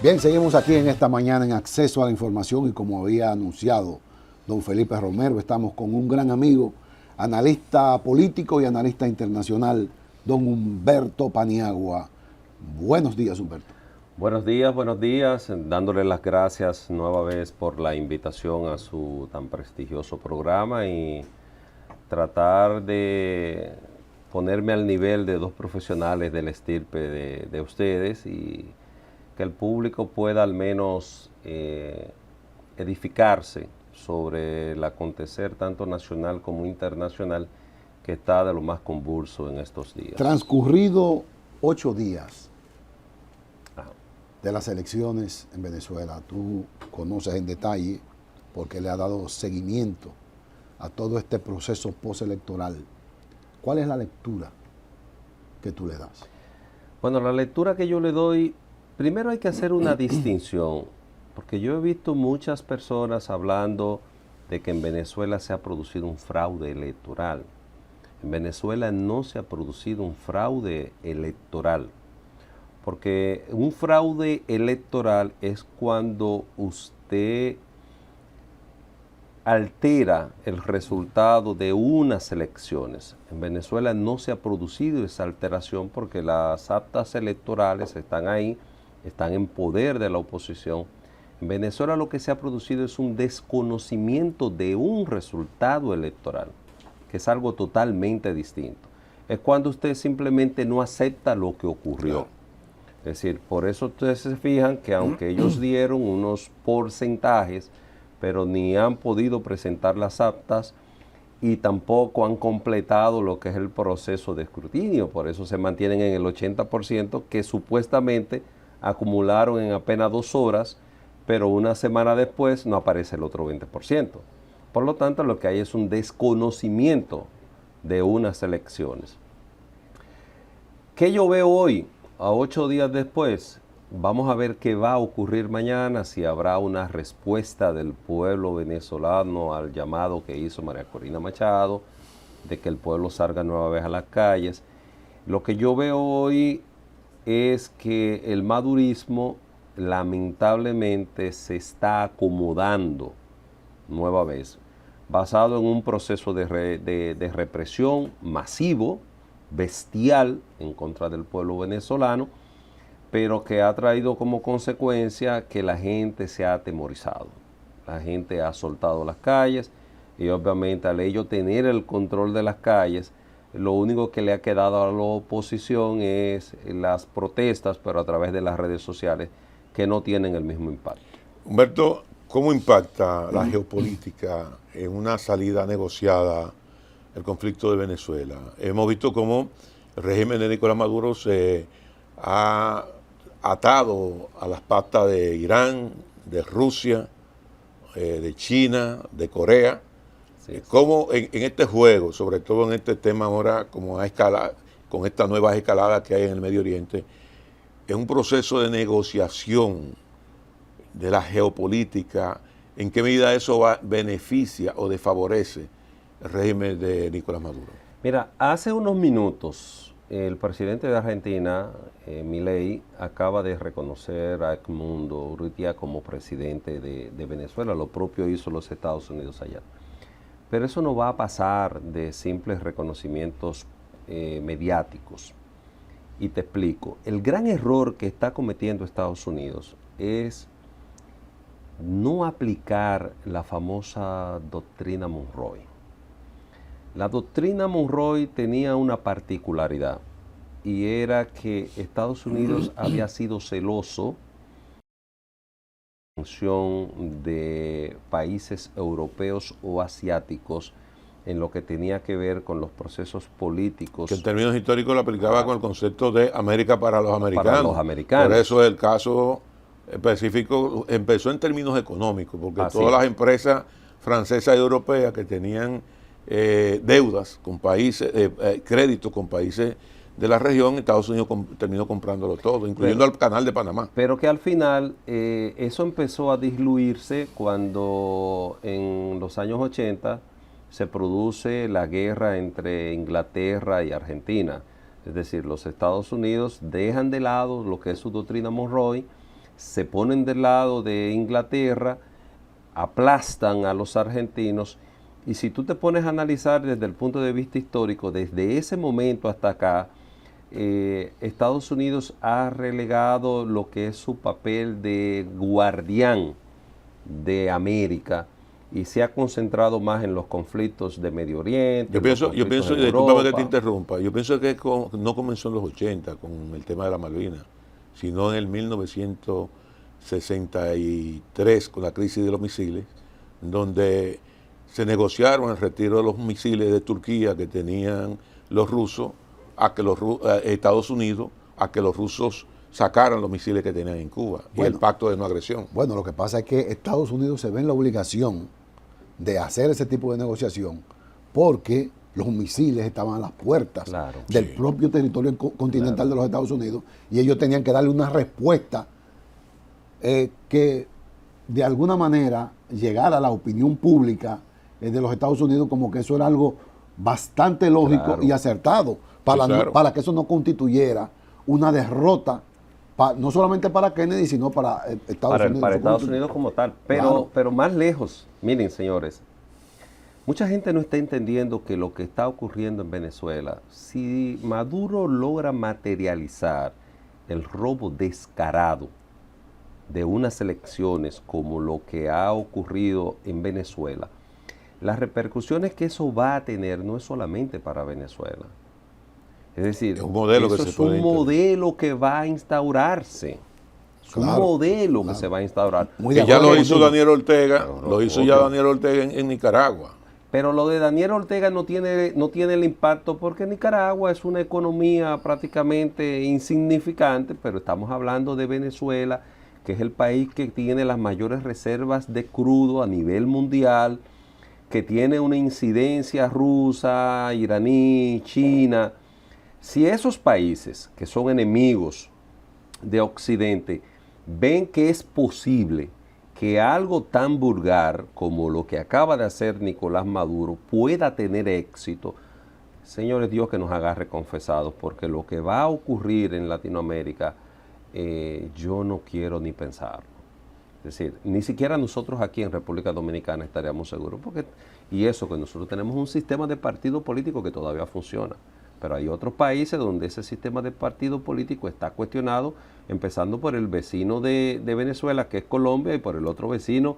Bien, seguimos aquí en esta mañana en Acceso a la Información y como había anunciado don Felipe Romero, estamos con un gran amigo, analista político y analista internacional, don Humberto Paniagua. Buenos días, Humberto. Buenos días, dándole las gracias nueva vez por la invitación a su tan prestigioso programa y tratar de ponerme al nivel de dos profesionales del estirpe de ustedes y que el público pueda al menos edificarse sobre el acontecer tanto nacional como internacional que está de lo más convulso en estos días. Transcurrido 8 días de las elecciones en Venezuela, tú conoces en detalle porque le ha dado seguimiento a todo este proceso postelectoral. ¿Cuál es la lectura que tú le das? Bueno, la lectura que yo le doy, primero hay que hacer una distinción, porque yo he visto muchas personas hablando de que en Venezuela se ha producido un fraude electoral. En Venezuela no se ha producido un fraude electoral, porque un fraude electoral es cuando usted altera el resultado de unas elecciones. En Venezuela no se ha producido esa alteración porque las actas electorales están ahí, están en poder de la oposición. En Venezuela lo que se ha producido es un desconocimiento de un resultado electoral, que es algo totalmente distinto. Es cuando usted simplemente no acepta lo que ocurrió. Es decir, por eso ustedes se fijan que aunque ellos dieron unos porcentajes, pero ni han podido presentar las actas y tampoco han completado lo que es el proceso de escrutinio. Por eso se mantienen en el 80% que supuestamente acumularon en apenas 2 horas, pero una semana después no aparece el otro 20%. Por lo tanto, lo que hay es un desconocimiento de unas elecciones. ¿Qué yo veo hoy, a 8 días después? Vamos a ver qué va a ocurrir mañana, si habrá una respuesta del pueblo venezolano al llamado que hizo María Corina Machado, de que el pueblo salga nueva vez a las calles. Lo que yo veo hoy es que el madurismo lamentablemente se está acomodando nueva vez, basado en un proceso de represión masivo, bestial, en contra del pueblo venezolano, pero que ha traído como consecuencia que la gente se ha atemorizado. La gente ha soltado las calles y obviamente al ello tener el control de las calles, lo único que le ha quedado a la oposición es las protestas, pero a través de las redes sociales, que no tienen el mismo impacto. Humberto, ¿cómo impacta la geopolítica en una salida negociada el conflicto de Venezuela? Hemos visto cómo el régimen de Nicolás Maduro se ha atado a las patas de Irán, de Rusia, de China, de Corea. Sí. ¿Cómo en este juego, sobre todo en este tema ahora, como con esta nueva escalada que hay en el Medio Oriente, es un proceso de negociación de la geopolítica? ¿En qué medida eso beneficia o desfavorece el régimen de Nicolás Maduro? Mira, hace unos minutos el presidente de Argentina, Milei, acaba de reconocer a Edmundo Urrutia como presidente de Venezuela. Lo propio hizo los Estados Unidos allá. Pero eso no va a pasar de simples reconocimientos mediáticos. Y te explico. El gran error que está cometiendo Estados Unidos es no aplicar la famosa doctrina Monroe. La doctrina Monroe tenía una particularidad y era que Estados Unidos había sido celoso de países europeos o asiáticos en lo que tenía que ver con los procesos políticos. Que en términos históricos lo aplicaba con el concepto de América para los americanos. Para los americanos. Por eso el caso específico empezó en términos económicos, porque Así todas es. las empresas francesas y europeas que tenían deudas con países, créditos con países de la región, Estados Unidos terminó comprándolo todo, incluyendo al Canal de Panamá. Pero que al final eso empezó a diluirse cuando en los años 80 se produce la guerra entre Inglaterra y Argentina. Es decir, los Estados Unidos dejan de lado lo que es su doctrina Monroe se ponen del lado de Inglaterra, aplastan a los argentinos, y si tú te pones a analizar desde el punto de vista histórico, desde ese momento hasta acá, Estados Unidos ha relegado lo que es su papel de guardián de América y se ha concentrado más en los conflictos de Medio Oriente. Yo pienso, en discúlpame que Europa. te interrumpa, yo pienso que no comenzó en los 80 con el tema de la Malvinas, sino en el 1963 con la crisis de los misiles, donde se negociaron el retiro de los misiles de Turquía que tenían los rusos, Estados Unidos, a que los rusos sacaran los misiles que tenían en Cuba, y el pacto de no agresión. Bueno, lo que pasa es que Estados Unidos se ve en la obligación de hacer ese tipo de negociación porque los misiles estaban a las puertas del propio territorio continental de los Estados Unidos, y ellos tenían que darle una respuesta que de alguna manera llegara a la opinión pública de los Estados Unidos como que eso era algo bastante lógico y acertado para que eso no constituyera una derrota no solamente para Kennedy, sino para Estados Unidos. Para Estados Unidos como tal. Pero más lejos, miren señores, mucha gente no está entendiendo que lo que está ocurriendo en Venezuela, si Maduro logra materializar el robo descarado de unas elecciones como lo que ha ocurrido en Venezuela, las repercusiones que eso va a tener no es solamente para Venezuela. Es decir, un modelo eso es un modelo que va a instaurarse. Es un modelo que se va a instaurar. Que ya lo hizo Daniel Ortega, lo hizo ya Daniel Ortega en Nicaragua. Pero lo de Daniel Ortega no tiene el impacto porque Nicaragua es una economía prácticamente insignificante, pero estamos hablando de Venezuela, que es el país que tiene las mayores reservas de crudo a nivel mundial, que tiene una incidencia rusa, iraní, china. Si esos países que son enemigos de Occidente ven que es posible que algo tan vulgar como lo que acaba de hacer Nicolás Maduro pueda tener éxito, señores, Dios que nos agarre confesados, porque lo que va a ocurrir en Latinoamérica, yo no quiero ni pensarlo. Es decir, ni siquiera nosotros aquí en República Dominicana estaríamos seguros, y eso que nosotros tenemos un sistema de partido político que todavía funciona. Pero hay otros países donde ese sistema de partido político está cuestionado, empezando por el vecino de Venezuela, que es Colombia, y por el otro vecino,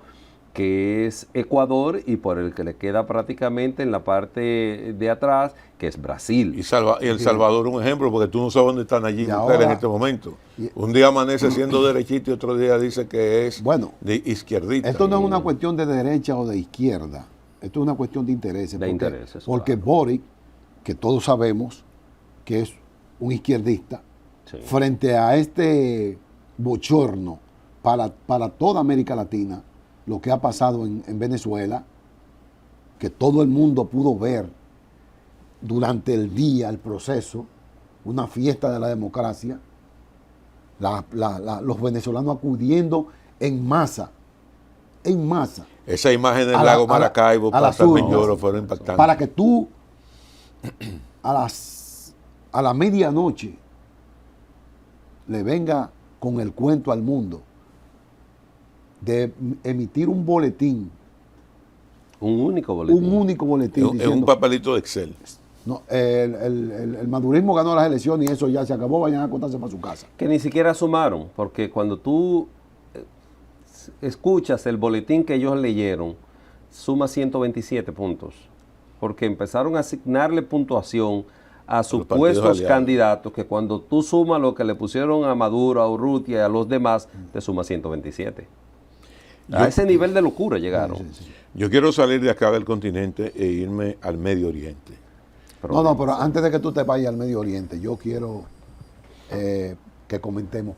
que es Ecuador, y por el que le queda prácticamente en la parte de atrás, que es Brasil. Y El Salvador un ejemplo, porque tú no sabes dónde están allí mujeres en este momento. Un día amanece siendo derechito y otro día dice que es de izquierdita. Esto no es una cuestión de derecha o de izquierda, esto es una cuestión de intereses. Porque Boric, que todos sabemos que es un izquierdista, frente a este bochorno para toda América Latina, lo que ha pasado en Venezuela, que todo el mundo pudo ver durante el día, el proceso, una fiesta de la democracia, los venezolanos acudiendo en masa. Esa imagen del lago Maracaibo, Plaza Peñoro, fueron impactantes. Para que tú a la medianoche le venga con el cuento al mundo de emitir un boletín. Un único boletín. Es un papelito de Excel. No, el madurismo ganó las elecciones y eso ya se acabó, vayan a acostarse para su casa. Que ni siquiera sumaron, porque cuando tú escuchas el boletín que ellos leyeron, suma 127 puntos. Porque empezaron a asignarle puntuación a supuestos candidatos que cuando tú sumas lo que le pusieron a Maduro, a Urrutia y a los demás, te suma 127. A ese nivel de locura llegaron. Yo quiero salir de acá del continente e irme al Medio Oriente. Pero antes de que tú te vayas al Medio Oriente, yo quiero que comentemos,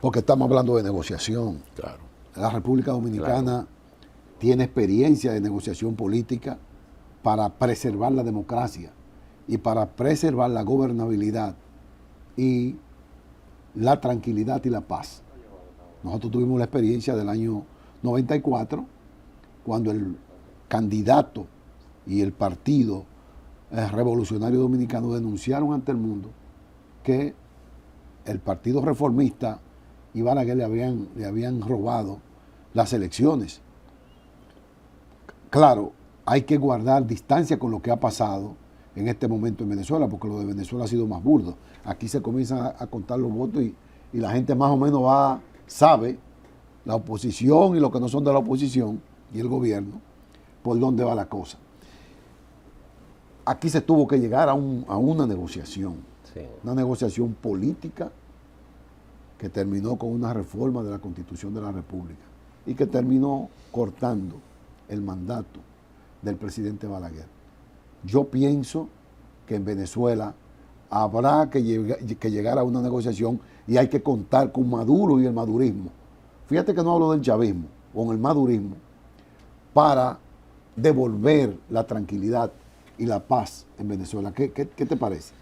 porque estamos hablando de negociación. Claro. La República Dominicana tiene experiencia de negociación política para preservar la democracia y para preservar la gobernabilidad y la tranquilidad y la paz. Nosotros tuvimos la experiencia del año 94, cuando el candidato y el partido revolucionario dominicano denunciaron ante el mundo que el Partido Reformista y Balaguer le habían robado las elecciones. Claro, hay que guardar distancia con lo que ha pasado en este momento en Venezuela, porque lo de Venezuela ha sido más burdo. Aquí se comienzan a contar los votos y la gente más o menos sabe, la oposición y los que no son de la oposición y el gobierno, por dónde va la cosa. Aquí se tuvo que llegar a una negociación, sí, una negociación política que terminó con una reforma de la Constitución de la República y que terminó cortando el mandato del presidente Balaguer. Yo pienso que en Venezuela habrá que llegar a una negociación y hay que contar con Maduro y el madurismo. Fíjate que no hablo del chavismo, con el madurismo, para devolver la tranquilidad y la paz en Venezuela. ¿Qué te parece?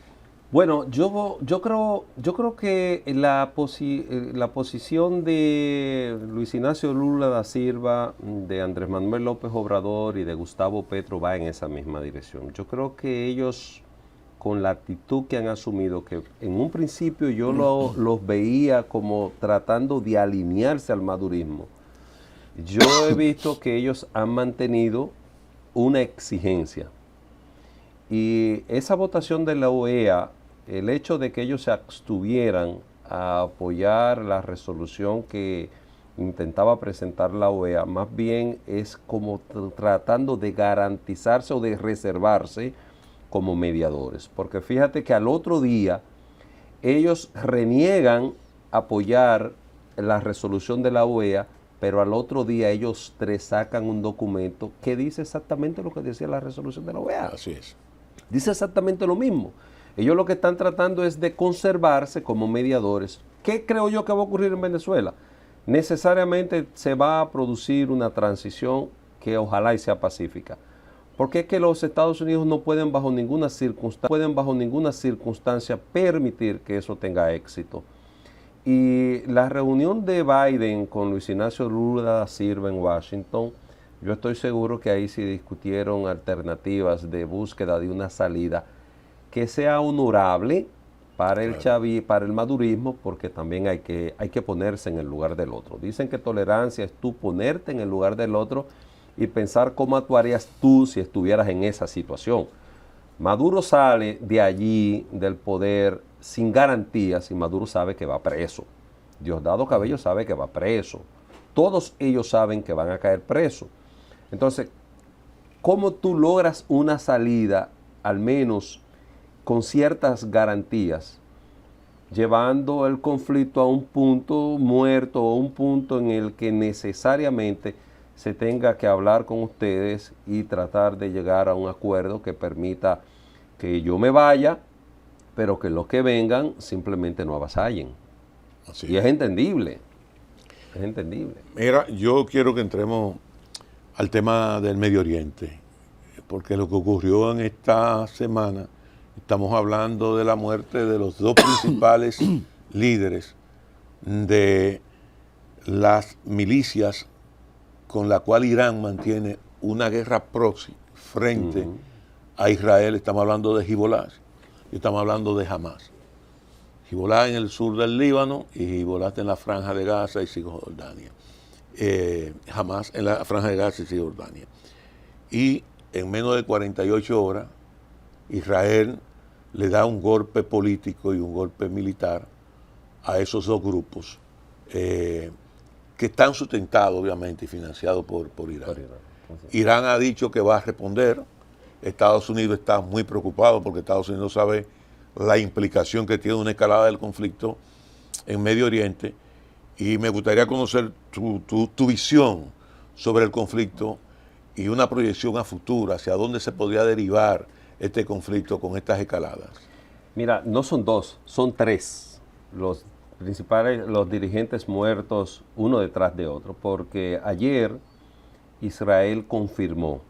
Bueno, yo creo que la posición de Luis Ignacio Lula da Silva, de Andrés Manuel López Obrador y de Gustavo Petro va en esa misma dirección. Yo creo que ellos, con la actitud que han asumido, que en un principio yo los veía como tratando de alinearse al madurismo, yo he visto que ellos han mantenido una exigencia. Y esa votación de la OEA, el hecho de que ellos se abstuvieran a apoyar la resolución que intentaba presentar la OEA, más bien es como tratando de garantizarse o de reservarse como mediadores. Porque fíjate que al otro día ellos reniegan apoyar la resolución de la OEA, pero al otro día ellos tres sacan un documento que dice exactamente lo que decía la resolución de la OEA. Así es. Dice exactamente lo mismo. Ellos lo que están tratando es de conservarse como mediadores. ¿Qué creo yo que va a ocurrir en Venezuela? Necesariamente se va a producir una transición que ojalá y sea pacífica. Porque es que los Estados Unidos no pueden bajo ninguna circunstancia permitir que eso tenga éxito. Y la reunión de Biden con Luis Ignacio Lula da Silva en Washington, yo estoy seguro que ahí se discutieron alternativas de búsqueda de una salida que sea honorable para el para el madurismo, porque también hay que ponerse en el lugar del otro. Dicen que tolerancia es tú ponerte en el lugar del otro y pensar cómo actuarías tú si estuvieras en esa situación. Maduro sale de allí, del poder, sin garantías, y Maduro sabe que va preso. Diosdado Cabello sabe que va preso. Todos ellos saben que van a caer presos. Entonces, ¿cómo tú logras una salida, al menos con ciertas garantías, llevando el conflicto a un punto muerto o un punto en el que necesariamente se tenga que hablar con ustedes y tratar de llegar a un acuerdo que permita que yo me vaya, pero que los que vengan simplemente no avasallen? Así y es entendible. Es entendible. Mira, yo quiero que entremos al tema del Medio Oriente, porque lo que ocurrió en esta semana, estamos hablando de la muerte de los dos principales líderes de las milicias con la cual Irán mantiene una guerra proxy frente a Israel. Estamos hablando de Hezbollah y estamos hablando de Hamas. Hezbollah en el sur del Líbano y Hezbollah en la franja de Gaza y Cisjordania. Hamas en la franja de Gaza y Cisjordania. Y en menos de 48 horas, Israel le da un golpe político y un golpe militar a esos dos grupos que están sustentados, obviamente, y financiados por Irán. Irán ha dicho que va a responder. Estados Unidos está muy preocupado porque Estados Unidos sabe la implicación que tiene una escalada del conflicto en Medio Oriente. Y me gustaría conocer tu visión sobre el conflicto y una proyección a futuro, hacia dónde se podría derivar este conflicto con estas escaladas. Mira, no son dos, son tres los dirigentes muertos uno detrás de otro, porque ayer Israel confirmó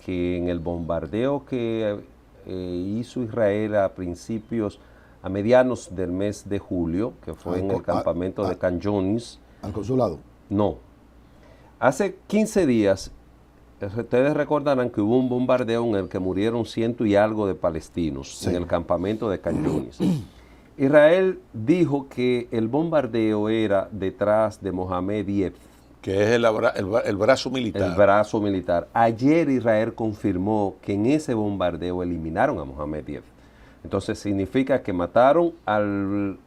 que en el bombardeo que hizo Israel a medianos del mes de julio, que fue en el campamento de Khan Younis. ¿Al consulado? No. Hace 15 días, ustedes recordarán que hubo un bombardeo en el que murieron 100 y algo de palestinos en el campamento de Khan Younis. Israel dijo que el bombardeo era detrás de Mohamed Diyef, que es el brazo militar. el brazo militar. Ayer Israel confirmó que en ese bombardeo eliminaron a Mohamed Diyef. Entonces significa que mataron al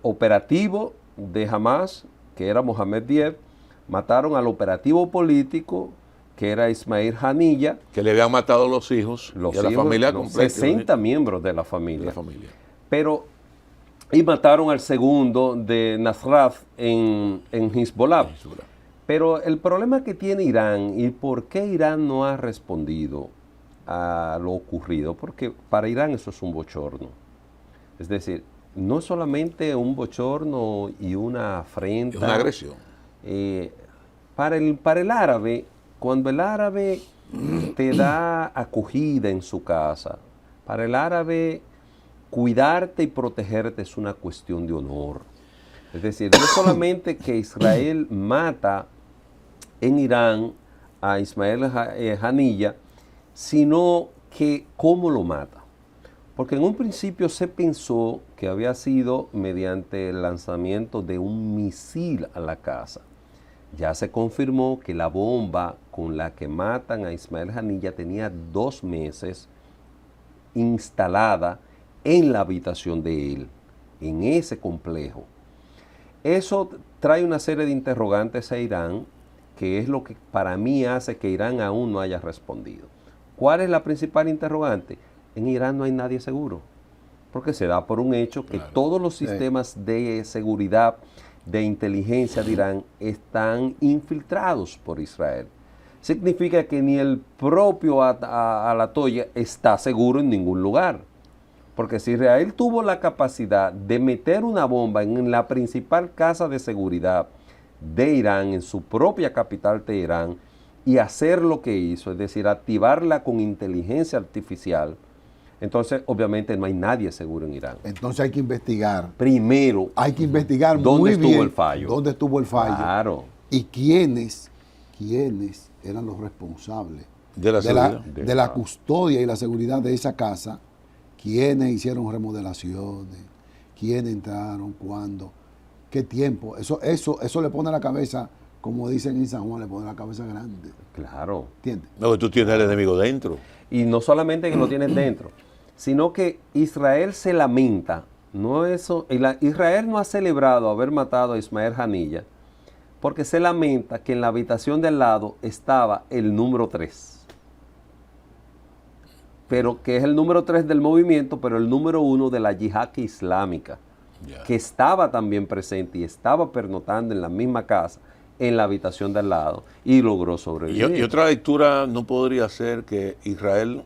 operativo de Hamas, que era Mohamed Diyef, mataron al operativo político, que era Ismail Haniyeh, que le habían matado los hijos y a la familia completa. 60 miembros de la familia. Pero, y mataron al segundo de Nasrat en Hezbollah. Pero el problema que tiene Irán y por qué Irán no ha respondido a lo ocurrido, porque para Irán eso es un bochorno. Es decir, no es solamente un bochorno y una afrenta. Es una agresión. Para el árabe, cuando el árabe te da acogida en su casa, para el árabe cuidarte y protegerte es una cuestión de honor. Es decir, no solamente que Israel mata en Irán a Ismail Haniyeh, sino que cómo lo mata. Porque en un principio se pensó que había sido mediante el lanzamiento de un misil a la casa. Ya se confirmó que la bomba con la que matan a Ismail Haniyeh tenía 2 meses instalada en la habitación de él, en ese complejo. Eso trae una serie de interrogantes a Irán, que es lo que para mí hace que Irán aún no haya respondido. ¿Cuál es la principal interrogante? En Irán no hay nadie seguro, porque se da por un hecho que todos los sistemas de seguridad, de inteligencia de Irán están infiltrados por Israel. Significa que ni el propio Ayatollah está seguro en ningún lugar. Porque si Israel tuvo la capacidad de meter una bomba en la principal casa de seguridad de Irán, en su propia capital Teherán, y hacer lo que hizo, es decir, activarla con inteligencia artificial, entonces obviamente no hay nadie seguro en Irán. Entonces hay que investigar. Primero, hay que investigar muy bien dónde estuvo el fallo. ¿Dónde estuvo el fallo? Claro. Y quiénes eran los responsables de la custodia y la seguridad de esa casa. ¿Quiénes hicieron remodelaciones? ¿Quiénes entraron? ¿Cuándo? ¿Qué tiempo? Eso le pone la cabeza, como dicen en San Juan, le pone la cabeza grande. Claro. ¿Entiendes? No, tú tienes el enemigo dentro. Y no solamente que lo tienes dentro, sino que Israel se lamenta. Israel no ha celebrado haber matado a Ismail Haniyeh porque se lamenta que en la habitación de al lado estaba el número 3. Pero que es el número 3 del movimiento, pero el número 1 de la yihad islámica, que estaba también presente y estaba pernotando en la misma casa, en la habitación de al lado, y logró sobrevivir. Y otra lectura no podría ser que Irán,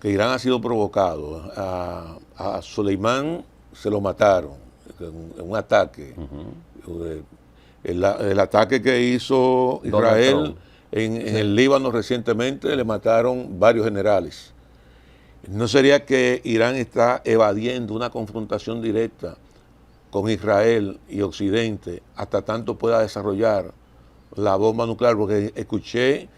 que Irán ha sido provocado. A Soleimán se lo mataron en un ataque. El ataque que hizo Israel en el Líbano recientemente, le mataron varios generales. ¿No sería que Irán está evadiendo una confrontación directa con Israel y Occidente hasta tanto pueda desarrollar la bomba nuclear? Porque escuché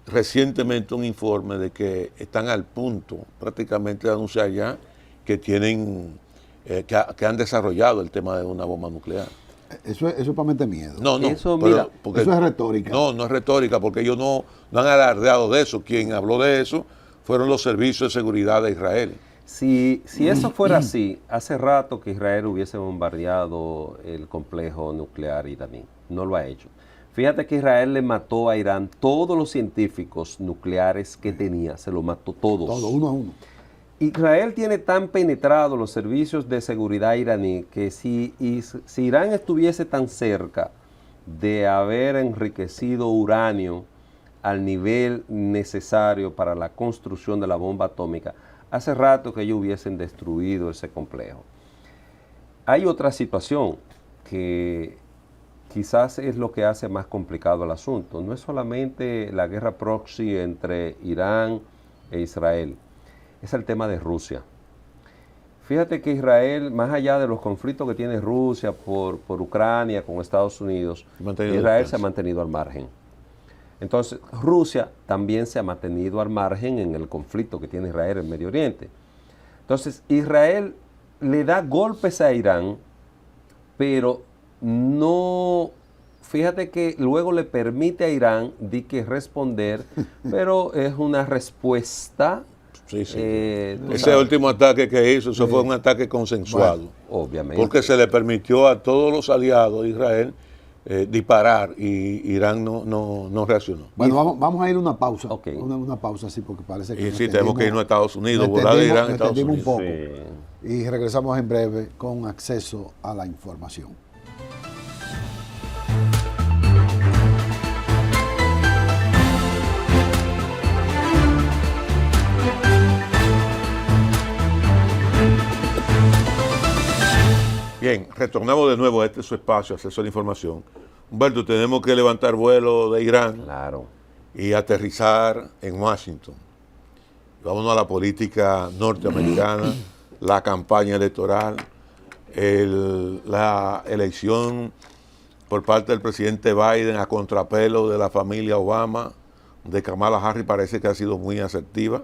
recientemente un informe de que están al punto prácticamente de anunciar ya que tienen que han desarrollado el tema de una bomba nuclear. Eso es para meter miedo. No, eso es retórica. No es retórica, porque ellos no han alardeado de eso. Quien habló de eso fueron los servicios de seguridad de Israel. Si eso fuera así, hace rato que Israel hubiese bombardeado el complejo nuclear iraní. No lo ha hecho. Fíjate que Israel le mató a Irán todos los científicos nucleares que tenía. Se los mató todos. Todo, uno a uno. Israel tiene tan penetrado los servicios de seguridad iraní que si Irán estuviese tan cerca de haber enriquecido uranio al nivel necesario para la construcción de la bomba atómica, hace rato que ellos hubiesen destruido ese complejo. Hay otra situación que quizás es lo que hace más complicado el asunto. No es solamente la guerra proxy entre Irán e Israel. Es el tema de Rusia. Fíjate que Israel, más allá de los conflictos que tiene Rusia por Ucrania con Estados Unidos, Israel se ha mantenido al margen. Entonces, Rusia también se ha mantenido al margen en el conflicto que tiene Israel en Medio Oriente. Entonces, Israel le da golpes a Irán, pero no, fíjate que luego le permite a Irán responder, pero es una respuesta. Sí. Ese último ataque que hizo, eso fue un ataque consensuado. Bueno, obviamente. Porque se le permitió a todos los aliados de Israel disparar y Irán no reaccionó. Bueno, vamos a ir a una pausa. Okay. Una pausa, sí, porque parece que... Y sí, tenemos que irnos a Estados Unidos, volar de Irán a Estados Unidos. Un poco. Sí. Y regresamos en breve con acceso a la información. Bien, retornamos de nuevo a su espacio, acceso a la información. Humberto, tenemos que levantar vuelo de Irán Claro. y aterrizar en Washington. Vámonos a la política norteamericana, la campaña electoral, la elección por parte del presidente Biden a contrapelo de la familia Obama, de Kamala Harris parece que ha sido muy asertiva.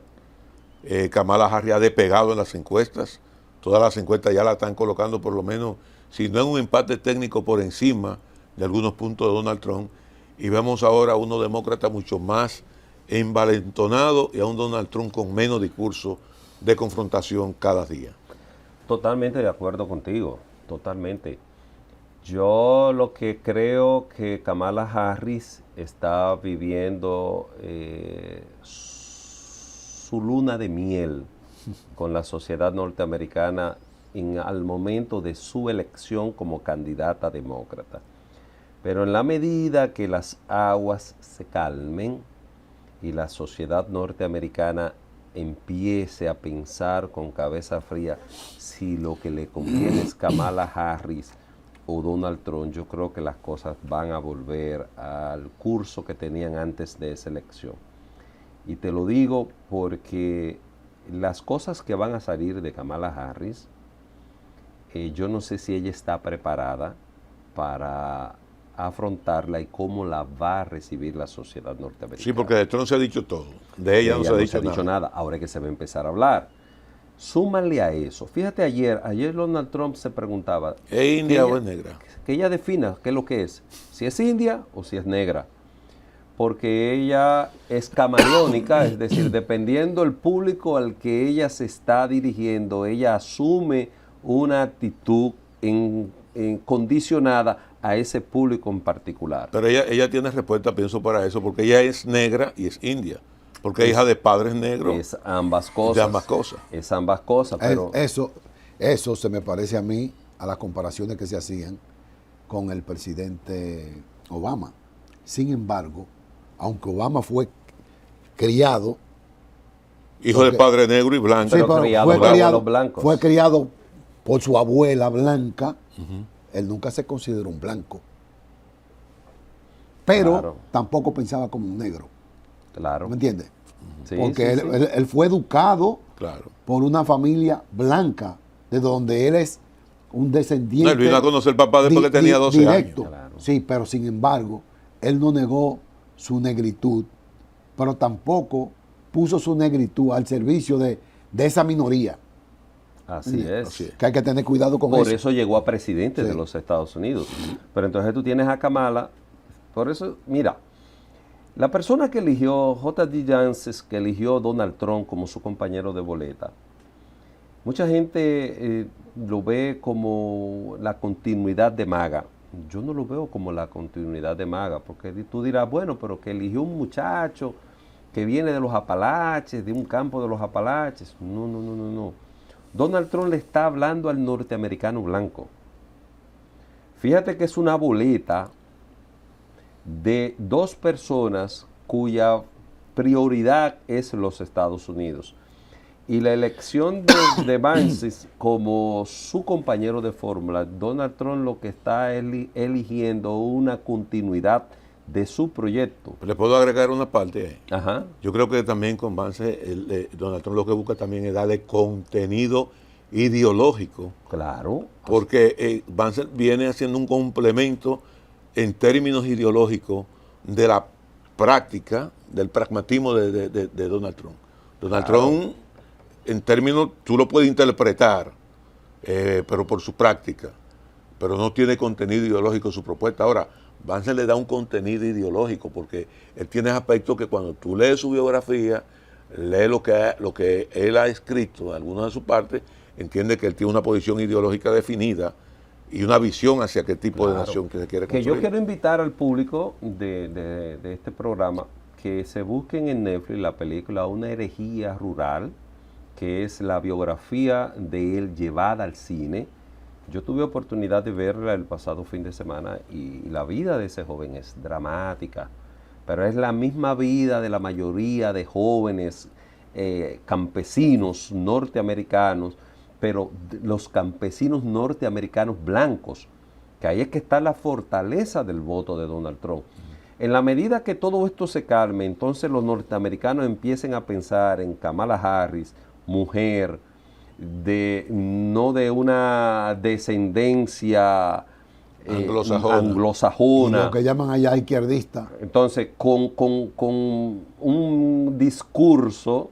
Kamala Harris ha despegado en las encuestas. Todas las encuestas ya la están colocando por lo menos, si no en un empate técnico, por encima de algunos puntos de Donald Trump. Y vemos ahora a unos demócratas mucho más envalentonados y a un Donald Trump con menos discurso de confrontación cada día. Totalmente de acuerdo contigo, totalmente. Yo lo que creo que Kamala Harris está viviendo su luna de miel con la sociedad norteamericana al momento de su elección como candidata demócrata. Pero en la medida que las aguas se calmen y la sociedad norteamericana empiece a pensar con cabeza fría si lo que le conviene es Kamala Harris o Donald Trump, yo creo que las cosas van a volver al curso que tenían antes de esa elección. Y te lo digo porque las cosas que van a salir de Kamala Harris, yo no sé si ella está preparada para afrontarla y cómo la va a recibir la sociedad norteamericana. Sí, porque de Trump se ha dicho todo. De ella no se ha dicho nada. Ahora es que se va a empezar a hablar. Súmale a eso. Fíjate, ayer Donald Trump se preguntaba... ¿Es india o es negra? Que ella defina qué es lo que es. Si es india o si es negra. Porque ella es camaleónica, es decir, dependiendo del público al que ella se está dirigiendo, ella asume una actitud condicionada a ese público en particular. Pero ella tiene respuesta, pienso, para eso, porque ella es negra y es india. Porque es hija de padres negros. Es ambas cosas. De ambas cosas. Es ambas cosas, pero... Eso se me parece a mí a las comparaciones que se hacían con el presidente Obama. Sin embargo, aunque Obama fue criado... Hijo de padre negro y blanco. Sí, fue criado por su abuela blanca. Él nunca se consideró un blanco. Pero tampoco pensaba como un negro. Claro. ¿Me entiendes? Sí, porque él fue educado por una familia blanca, de donde él es un descendiente. No, él vino a conocer al papá después que tenía 12 directo. años. Claro. Sí, pero sin embargo, él no negó su negritud, pero tampoco puso su negritud al servicio de esa minoría. Así es. Que hay que tener cuidado con eso. Por eso llegó a presidente de los Estados Unidos. Pero entonces tú tienes a Kamala. Por eso, mira, la persona que eligió, J.D. Vance, que eligió Donald Trump como su compañero de boleta, mucha gente lo ve como la continuidad de MAGA. Yo no lo veo como la continuidad de MAGA, porque tú dirás, bueno, pero que eligió un muchacho que viene de los Apalaches, de un campo de los Apalaches. No. Donald Trump le está hablando al norteamericano blanco. Fíjate que es una boleta de dos personas cuya prioridad es los Estados Unidos. Y la elección de Vance como su compañero de fórmula, Donald Trump lo que está eligiendo una continuidad de su proyecto. Le puedo agregar una parte ahí. Ajá. Yo creo que también con Vance, Donald Trump lo que busca también es darle contenido ideológico. Claro. Porque Vance viene haciendo un complemento en términos ideológicos de la práctica del pragmatismo de Donald Trump. Donald Trump, en términos, tú lo puedes interpretar, pero por su práctica, pero no tiene contenido ideológico en su propuesta. Ahora, Vance le da un contenido ideológico porque él tiene aspectos que cuando tú lees su biografía, lees lo que él ha escrito, algunas de sus partes, entiende que él tiene una posición ideológica definida y una visión hacia qué tipo de nación que se quiere construir. Que yo quiero invitar al público de este programa que se busquen en Netflix la película Una herejía rural, que es la biografía de él llevada al cine. Yo tuve oportunidad de verla el pasado fin de semana y la vida de ese joven es dramática, pero es la misma vida de la mayoría de jóvenes campesinos norteamericanos, pero los campesinos norteamericanos blancos, que ahí es que está la fortaleza del voto de Donald Trump. En la medida que todo esto se calme, entonces los norteamericanos empiecen a pensar en Kamala Harris, mujer, no de una descendencia anglosajona. Y lo que llaman allá izquierdista. Entonces, con un discurso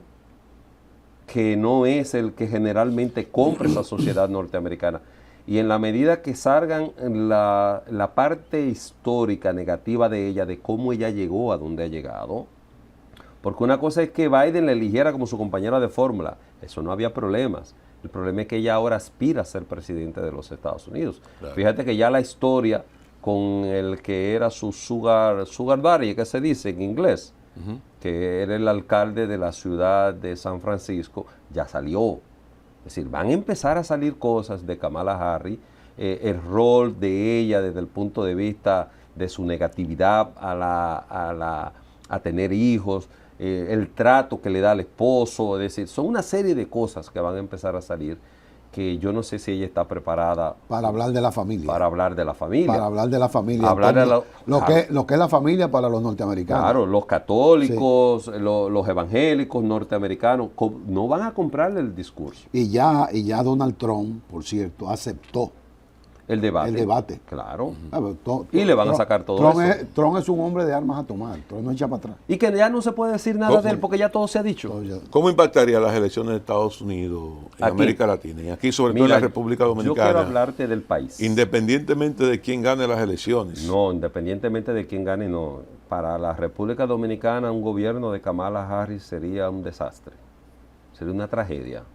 que no es el que generalmente compra esa sociedad norteamericana. Y en la medida que salgan la parte histórica negativa de ella, de cómo ella llegó a donde ha llegado, porque una cosa es que Biden la eligiera como su compañera de fórmula, eso no había problemas. El problema es que ella ahora aspira a ser presidente de los Estados Unidos. Claro. Fíjate que ya la historia con el que era su sugar daddy, que se dice en inglés, que era el alcalde de la ciudad de San Francisco, ya salió. Es decir, van a empezar a salir cosas de Kamala Harris, el rol de ella desde el punto de vista de su negatividad a tener hijos, el trato que le da al esposo, es decir, son una serie de cosas que van a empezar a salir que yo no sé si ella está preparada para hablar de la familia. Para hablar de la familia. Para hablar de la familia. Hablar de lo que es la familia para los norteamericanos. Claro, los católicos, sí. los evangélicos norteamericanos no van a comprarle el discurso. Y ya Donald Trump, por cierto, aceptó el debate. Claro. Y le van a sacar todo eso. Trump es un hombre de armas a tomar. Trump no echa para atrás. Y que ya no se puede decir nada de él porque ya todo se ha dicho. ¿Cómo impactaría las elecciones de Estados Unidos en aquí, América Latina? Y aquí, sobre todo en la República Dominicana. Yo quiero hablarte del país. Independientemente de quién gane las elecciones. No, independientemente de quién gane, no. Para la República Dominicana, un gobierno de Kamala Harris sería un desastre. Sería una tragedia.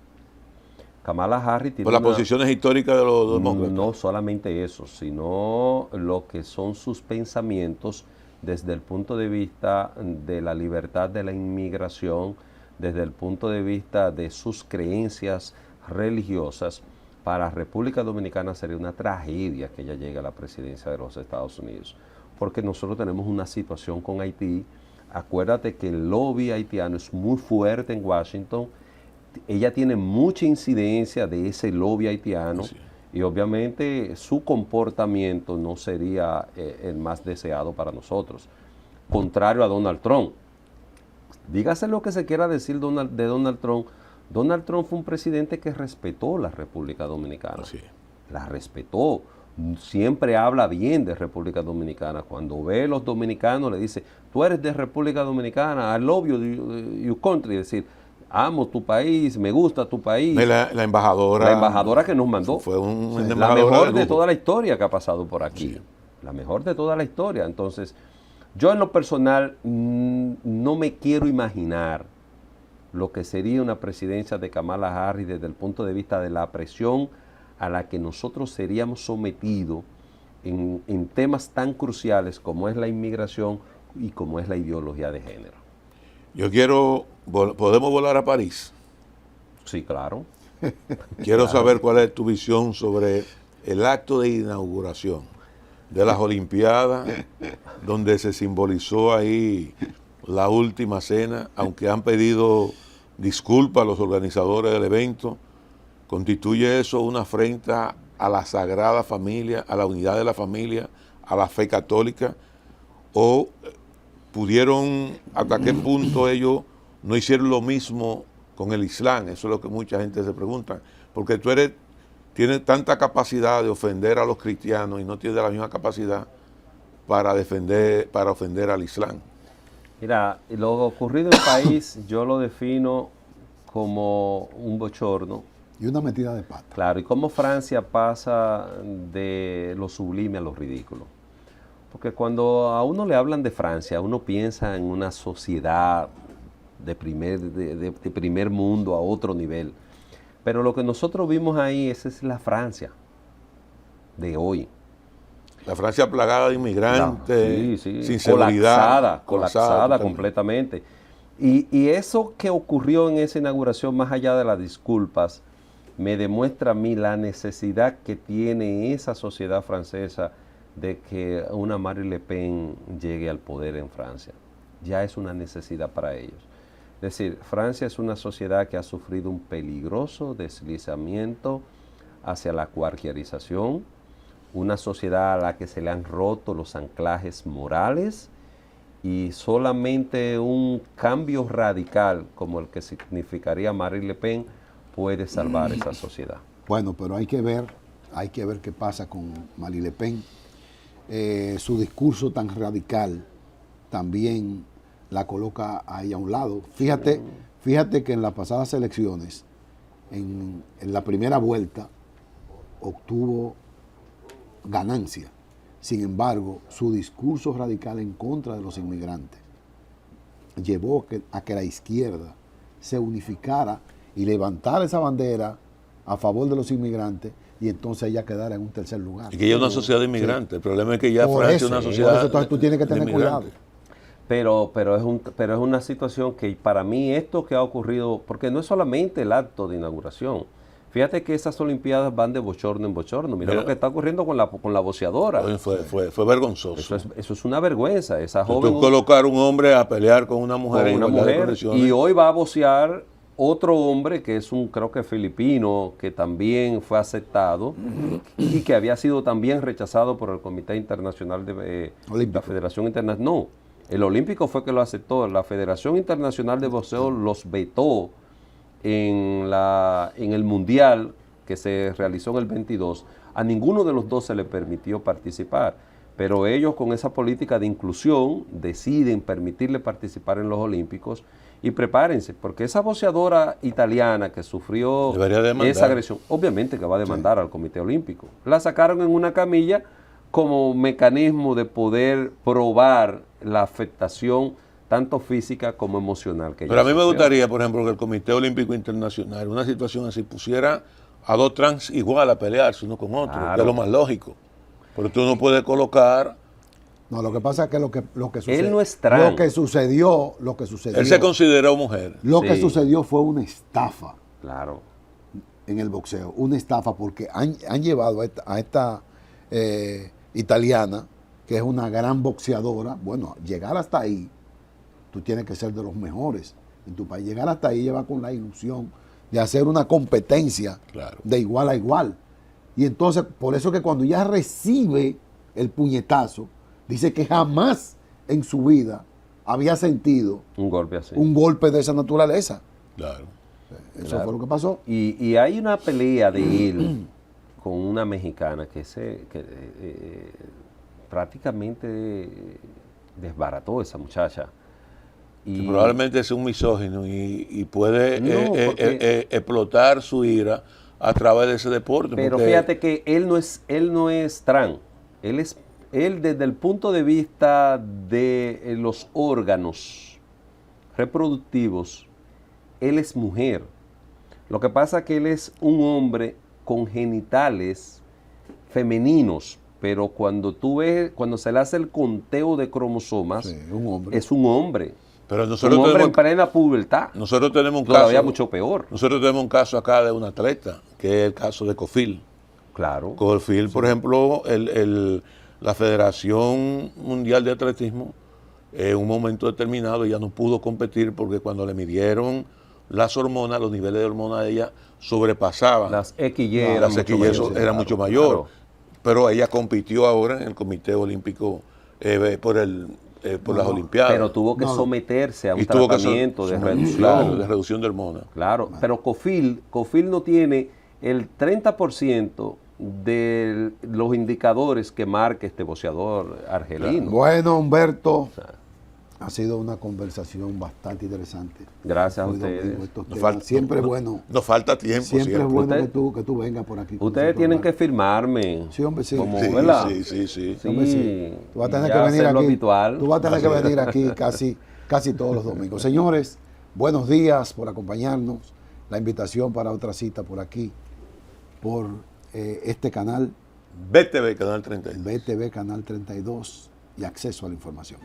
Kamala Harris tiene por las posiciones históricas de los demócratas. No solamente eso, sino lo que son sus pensamientos desde el punto de vista de la libertad de la inmigración, desde el punto de vista de sus creencias religiosas. Para la República Dominicana sería una tragedia que ella llegue a la presidencia de los Estados Unidos, porque nosotros tenemos una situación con Haití. Acuérdate que el lobby haitiano es muy fuerte en Washington. Ella tiene mucha incidencia de ese lobby haitiano, sí. Y obviamente su comportamiento no sería el más deseado para nosotros, contrario a Donald Trump. Dígase lo que se quiera decir de Donald Trump. Donald Trump fue un presidente que respetó la República Dominicana, sí. La respetó, siempre habla bien de República Dominicana. Cuando ve a los dominicanos le dice, tú eres de República Dominicana, I love your country, es decir, amo tu país, me gusta tu país. La embajadora. La embajadora que nos mandó. Fue la mejor de toda la historia que ha pasado por aquí. Sí. La mejor de toda la historia. Entonces, yo en lo personal no me quiero imaginar lo que sería una presidencia de Kamala Harris desde el punto de vista de la presión a la que nosotros seríamos sometidos en temas tan cruciales como es la inmigración y como es la ideología de género. ¿Podemos volar a París? Sí, claro. Quiero saber cuál es tu visión sobre el acto de inauguración de las Olimpiadas, donde se simbolizó ahí la última cena, aunque han pedido disculpas a los organizadores del evento. ¿Constituye eso una afrenta a la Sagrada Familia, a la unidad de la familia, a la fe católica? ¿O pudieron, hasta qué punto ellos no hicieron lo mismo con el Islam? Eso es lo que mucha gente se pregunta. Porque tienes tanta capacidad de ofender a los cristianos y no tienes la misma capacidad para ofender al Islam. Mira, lo ocurrido en el país yo lo defino como un bochorno. Y una metida de pata. Claro, y cómo Francia pasa de lo sublime a lo ridículo. Porque cuando a uno le hablan de Francia, uno piensa en una sociedad de primer mundo a otro nivel. Pero lo que nosotros vimos ahí, esa es la Francia de hoy. La Francia plagada de inmigrantes, Sí, sin seguridad. Colapsada completamente. Y eso que ocurrió en esa inauguración, más allá de las disculpas, me demuestra a mí la necesidad que tiene esa sociedad francesa de que una Marine Le Pen llegue al poder en Francia. Ya es una necesidad para ellos. Es decir, Francia es una sociedad que ha sufrido un peligroso deslizamiento hacia la cualquierización, una sociedad a la que se le han roto los anclajes morales, y solamente un cambio radical como el que significaría Marine Le Pen puede salvar esa sociedad. Bueno, pero hay que ver qué pasa con Marine Le Pen. Su discurso tan radical también la coloca ahí a un lado. Fíjate que en las pasadas elecciones, en la primera vuelta, obtuvo ganancia. Sin embargo, su discurso radical en contra de los inmigrantes llevó a que la izquierda se unificara y levantara esa bandera a favor de los inmigrantes, y entonces ella quedara en un tercer lugar. Y que ya es una sociedad de inmigrantes. Sí. El problema es que ya Francia es una sociedad. Por eso entonces tú tienes que tener cuidado. Pero es una situación que para mí esto que ha ocurrido, porque no es solamente el acto de inauguración. Fíjate que esas Olimpiadas van de bochorno en bochorno. Mira lo que está ocurriendo con la boceadora. Fue vergonzoso. Eso es una vergüenza. Esa joven, tú colocar un hombre a pelear con una mujer en igualdad de condiciones. Y hoy va a bocear otro hombre que es creo que filipino, que también fue aceptado y que había sido también rechazado por el Comité Internacional de la Federación Internacional. No, el Olímpico fue que lo aceptó. La Federación Internacional de Boxeo los vetó en el Mundial que se realizó en el 22. A ninguno de los dos se le permitió participar, pero ellos con esa política de inclusión deciden permitirle participar en los Olímpicos. Y prepárense, porque esa boxeadora italiana que sufrió esa agresión, obviamente que va a demandar al Comité Olímpico. La sacaron en una camilla como mecanismo de poder probar la afectación tanto física como emocional que ella Pero a mí me gustaría, por ejemplo, que el Comité Olímpico Internacional, en una situación así, pusiera a dos trans igual a pelearse uno con otro, que es lo más lógico. Pero tú no puedes colocar... No, lo que pasa es que lo que sucedió, él no es trans. Lo que sucedió. Él se consideró mujer. Lo que sucedió fue una estafa. Claro. En el boxeo, una estafa, porque han llevado a esta italiana, que es una gran boxeadora. Bueno, llegar hasta ahí, tú tienes que ser de los mejores en tu país. Llegar hasta ahí lleva con la ilusión de hacer una competencia de igual a igual. Y entonces, por eso que cuando ella recibe el puñetazo, dice que jamás en su vida había sentido un golpe así. Un golpe de esa naturaleza. Claro. Eso fue lo que pasó. Y hay una pelea de él con una mexicana que prácticamente desbarató a esa muchacha. Y probablemente es un misógino y puede explotar su ira a través de ese deporte. Pero fíjate que él no es trans. Él desde el punto de vista de los órganos reproductivos, él es mujer. Lo que pasa es que él es un hombre con genitales femeninos, pero cuando se le hace el conteo de cromosomas, es un hombre. Pero nosotros un hombre en plena pubertad. Nosotros tenemos un todavía caso, mucho peor. Nosotros tenemos un caso acá de un atleta, que es el caso de Cofil. Claro. Cofil, por ejemplo, la Federación Mundial de Atletismo, en un momento determinado ya no pudo competir porque cuando le midieron las hormonas, los niveles de hormonas de ella sobrepasaban. Las XY eran mucho mayor. Claro. Pero ella compitió ahora en el Comité Olímpico por las Olimpiadas. Pero tuvo que someterse a un tratamiento de reducción. Claro, de reducción de hormonas. Claro, pero Cofil no tiene el 30% de los indicadores que marca este boxeador argelino. Bueno, Humberto, Ha sido una conversación bastante interesante. Gracias a Hoy, Domingo, ustedes. estos temas, siempre es bueno. Nos falta tiempo. Siempre es bueno Usted- que tú vengas por aquí. con Ustedes nosotros, tienen que ¿verdad? firmarme. Sí, hombre, sí. Como, Sí, ¿verdad? sí. Sí, Hombre, sí. Tú vas a tener ya que venir hacerlo aquí. habitual. Tú vas a tener que venir aquí casi todos los domingos. Señores, buenos días por acompañarnos. La invitación para otra cita por aquí, por este canal, BTV, Canal 32. BTV Canal 32 y Acceso a la Información.